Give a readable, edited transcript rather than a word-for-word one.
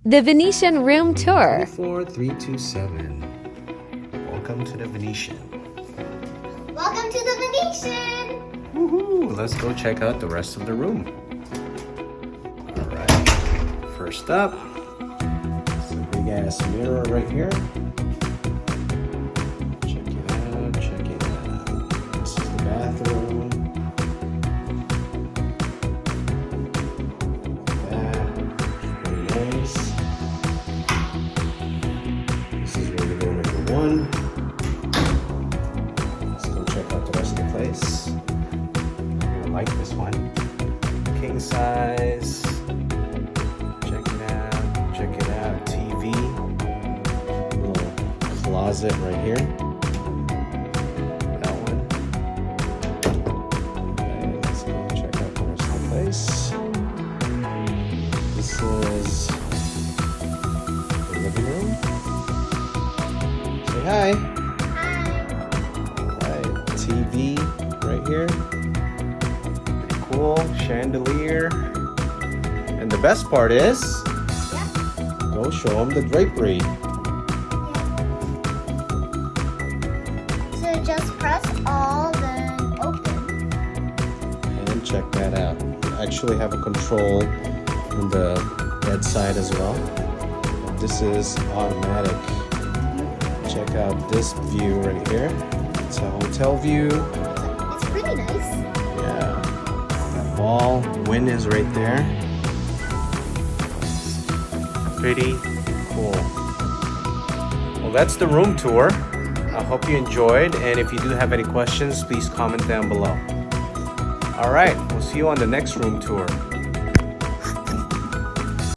The Venetian room tour. 44327. Welcome to the Venetian. Welcome to the Venetian! Woohoo! Let's go check out the rest of the room. Alright. First up, it's a big ass mirror right here. Check it out, check it out. This is the bathroom. Very nice. This is really room number one. Let's go check out the rest of the place. I like this one. King size. Check it out. Check it out. TV. Little closet right here. That one. Okay, let's go check out the rest of the place. This is the living room. Say hi. Alright, TV right here. Pretty cool. Chandelier. And the best part is, go show them the drapery. So just press all, then open. And check that out. You actually have a control on the bedside as well. This is automatic. Check out this view right here. It's a hotel view. It's pretty nice. Yeah. That wall, wind is right there. Pretty cool. Well, that's the room tour. I hope you enjoyed, and if you do have any questions, please comment down below. All right, we'll see you on the next room tour.